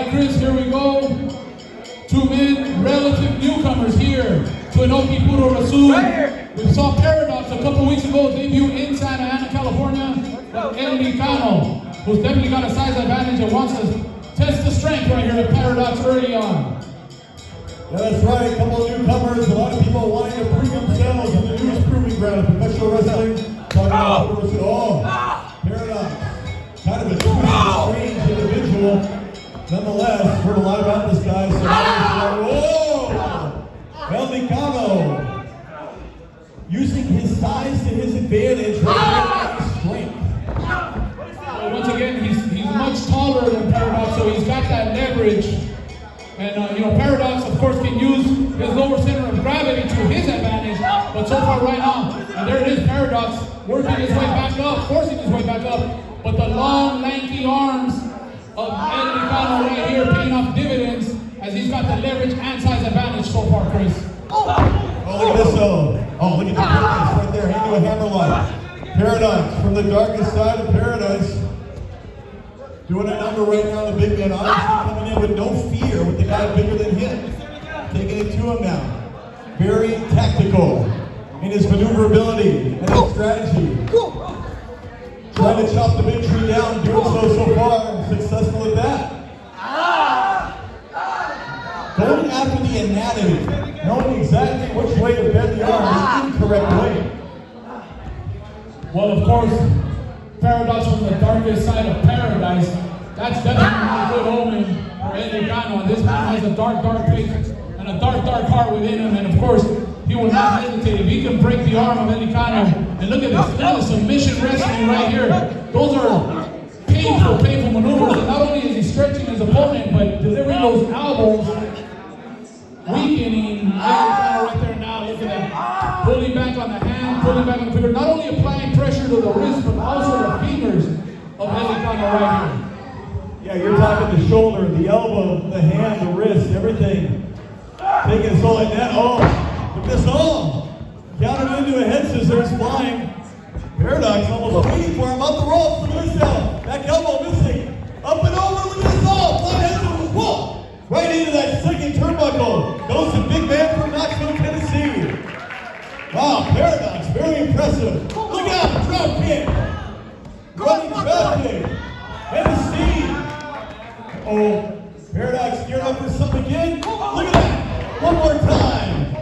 right, Chris, here we go. Two men, relative newcomers here to Inoki Puroresu. We saw Paradox a couple weeks ago debut in Santa Ana, California. But El Lycan, who's definitely got a size advantage and wants to test the strength right here at Paradox early on. Yeah, that's right. A couple of newcomers. A lot of people wanting to prove themselves in the newest proving ground of professional wrestling. Talking about Paradox. Kind of a strange individual. Nonetheless, heard a lot about this guy. So El Lycan, using his size to his advantage, right here, strength. Well, once again, he's much taller than Paradox, so he's got that leverage. And Paradox, of course, can use his lower center of gravity to his advantage. But so far, right now, and there it is, Paradox working his way back up, forcing his way back up. But the long, lanky arms of El Lycan right here paying off dividends as he's got the leverage and size advantage so far, Chris. Oh, look at this though. Oh, look at the quickness right there. Into a hammerlock. Paradox from the darkest side of paradise. Doing a number right now, the big man obviously coming in with no fear with the guy bigger than him. Taking it to him now. Very tactical in his maneuverability and his strategy. Trying to chop the big tree down, doing so far, successful at that. Going after the anatomy, knowing exactly which way to bend the arm the incorrect way. Well, of course, Paradox from the darkest side of paradise. That's definitely a good omen for El Lycan. This man has a dark face and a dark heart within him, and of course, he will not hesitate. If he can break the arm of El Lycan, and look at this, look at the submission wrestling right here. Those are painful maneuvers, and not only is he stretching his opponent, but delivering those elbows, weakening El Lycan right there now. Look at that. Pulling back on the hand, pulling back on the finger. Not only applying pressure to the wrist, but also the fingers of El Lycan right here. Yeah, you're talking the shoulder, the elbow, the hand, the wrist, everything. Taking it so like that. Oh, look at this. Oh, countered into a head scissors, flying. Paradox almost waiting for him up the ropes. Look at this now. Back elbow missing. Up and over. Look at this. Oh, flying head scissors. Whoa! Right into that second turnbuckle. Goes the big man from Knoxville, Tennessee. Wow, Paradox, very impressive. Look out, drop kick. Running traffic. Tennessee. Oh, Paradox geared up for something again. Look at that. One more time.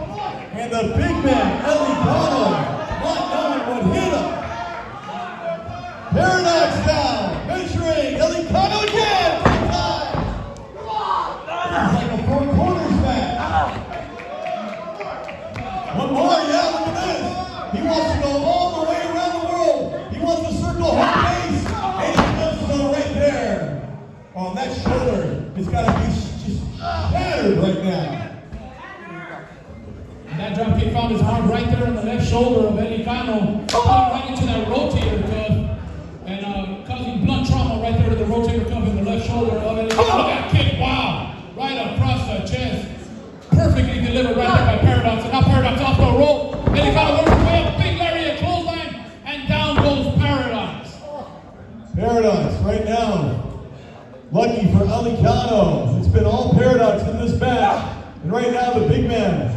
And the big man, El Lycan, not knowing what hit him. Paradox down. Measuring. El Lycan again. Time. It's like a four corners match. One more, yeah, look at this. He wants to go all the way around the world. He wants to circle home base, and he does so right there. On that shoulder, it's got to be just shattered right now. And that drop kick found his arm right there on the left shoulder of El Lycan, right into that rotator cuff, and causing blunt trauma right there to the rotator cuff in the left shoulder of El Lycan. Look at that kick, wow, right across the chest. Perfectly delivered right there by Paradox, and now Paradox off the rope. El Lycan works his way up, big lariat, clothesline, and down goes Paradox. Paradox right now. Lucky for El Lycan. It's been all Paradox in this match. And right now the big man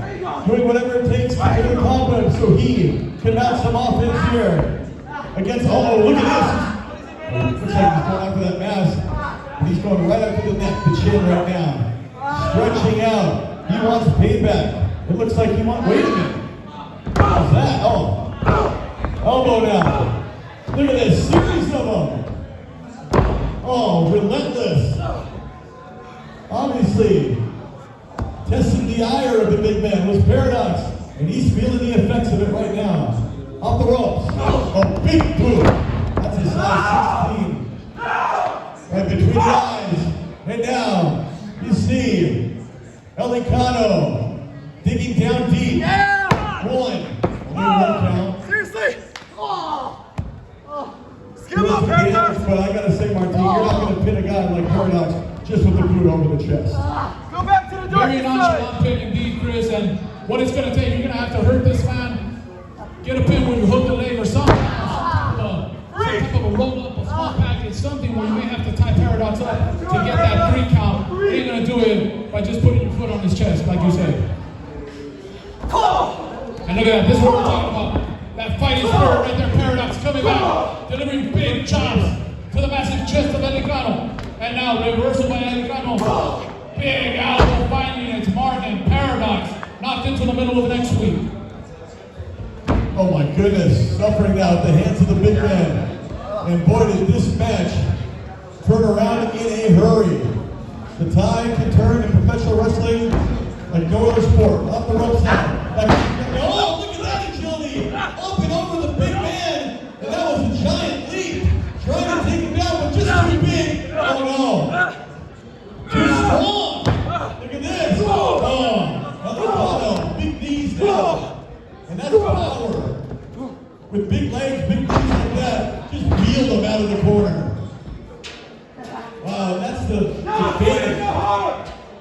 doing whatever it takes to get a confidence so he can mount some offense here. Against, oh, look at this. Looks like he's going after that mask. But he's going right after the neck, the chin right now. Stretching out. He wants payback. It looks like he wants, wait a minute. What's that? Oh. Elbow down. Look at this series of them. Oh, relentless. Obviously, testing the ire of the big man was Paradox, and he's feeling the effects of it right now. Off the ropes. A big boot. That's his size 16. Right between the eyes. And now, you see El Lycan digging down deep. Yeah! One count. Seriously? Skip Here's up, the Paradox! but I gotta say, Martin, you're not gonna pin a guy like Paradox just with the boot over the chest. Go back to the Very darkest nonchalant side! pin indeed, Chris, and what it's going to take, you're going to have to hurt this man, get a pin when you hook the leg or something, some type of a roll-up, a small package, something where you may have to tie Paradox up to get that 3 count. it by just putting your foot on his chest, like you said. And look at that, this is what we're talking about. That fighting spirit right there, Paradox coming back, delivering big chops to the massive chest of Lycan. And now reversal by Lycan. Big elbow finding its mark, and Paradox knocked into the middle of next week. Oh my goodness, suffering now at the hands of the big man. And boy, did this match turn around in a hurry. The tide can turn in professional wrestling like no other sport. Off the ropes now. Oh, look at that agility! Up and over the big man, and that was a giant leap. Trying to take him down, but just too big. Oh no! Too strong. Look at this. Oh, big knees now, and that's power. With big legs, big knees like that, just wheeled him out of the corner. Wow, that's the advantage.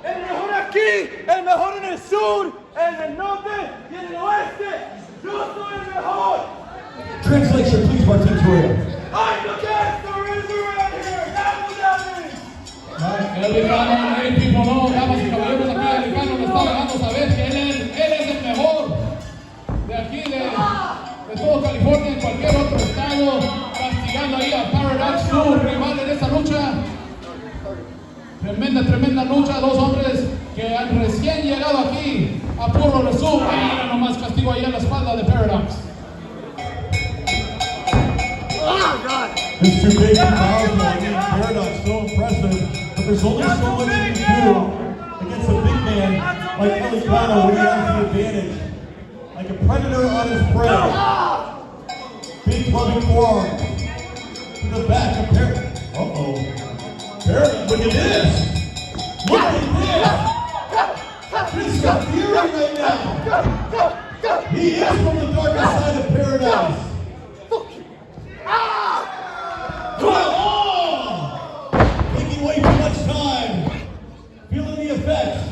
El mejor aquí, el mejor en el sur, el norte y en el oeste. Yo soy el mejor. Translation, please, Martin Torrio. I'm the best there is around here. That's what that means. Lycan, hey, people know, damas y caballeros, aquí Lycan nos está dejando saber que él es el mejor de aquí, de todo California, en cualquier otro estado, castigando ahí a Paradox, su rival en esta lucha. Tremenda lucha, dos hombres que han recién llegado aquí a Puroresu. Mira nomás castigo ahí en la espalda de Paradox. Oh, God. It's too big and powerful. I mean, Paradox so impressive, but there's only so much you can do against a big man like Lycan when he has the advantage. Like a predator on his prey. Big clubbing forearm to the back of Paradox. Uh-oh. Paradox, look at this! Look at this! He's got fury right now! He is from the darker side of Paradox! Taking way too much time! Feeling the effects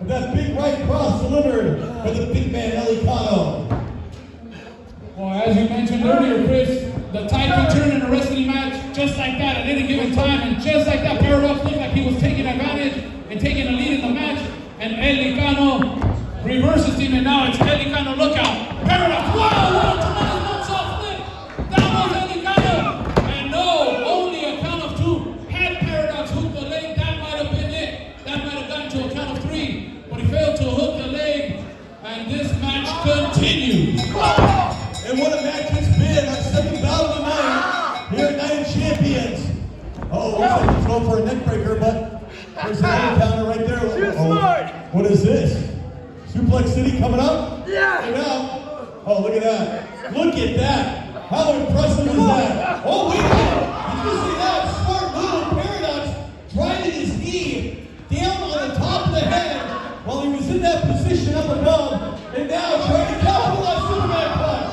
of that big right cross delivered by the big man, Lycan. Well, as you mentioned earlier, Chris, the tide can turn in a wrestling match just like that at any given time, and just like that, Paradox looked like he was taking advantage and taking the lead in the match, and Lycan reverses him, and now it's Lycan, look out! Paradox, wow, what a tremendous moonsault flip! That was Lycan! And no, only a count of two. Had Paradox hooked the leg, that might have been it. That might have gotten to a count of three, but he failed to hook the leg, and this match continues. And what a match it's been! Our second battle of the night here at Night of Champions. Oh, looks like he's going for a neck breaker, but there's another counter right there. What is this? Suplex City coming up? Yeah. Look out. Oh, look at that. Look at that. How impressive is that? Oh, wait a minute. Did you see that? Smart move. Paradox driving his knee down on the top of the head while he was in that position up above, and now trying to capitalize Superman punch.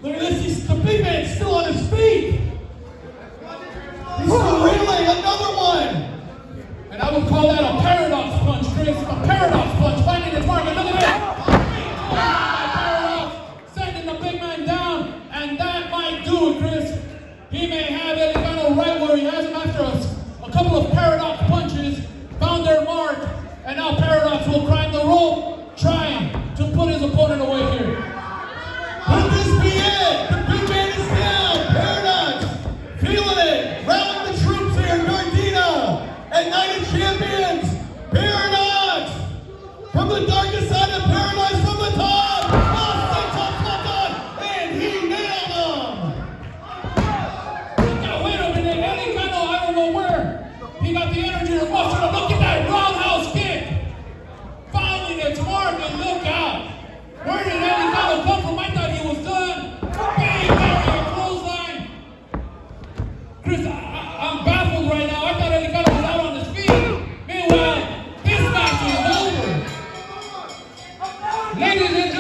Look at this. The big man's still on his feet. He's still reeling. Another one. And I would call that a Paradox punch, Chris. A Paradox punch, finding its mark. Look at that. Paradox sending the big man down, and that might do it, Chris. He may have Lycan right where he has him after us. A couple of Paradox punches found their mark, and now Paradox will climb the rope, trying to put his opponent away here. Could this be it? The big man is down. Paradox feeling it. Rallying the troops here in Gardena at Night of Champions. Paradox from the darkest side of Paradise from the top. And he nailed him. Now wait a minute, Lycan, I don't know where. He got the energy to muster. Look at that roundhouse kick. Finding its mark, and look out. Where did Lycan come from? I thought he was done. Bang, barrier, clothesline. Chris, I'm baffled right now. I thought Lycan was out on his feet. Meanwhile, this match is over. Ladies and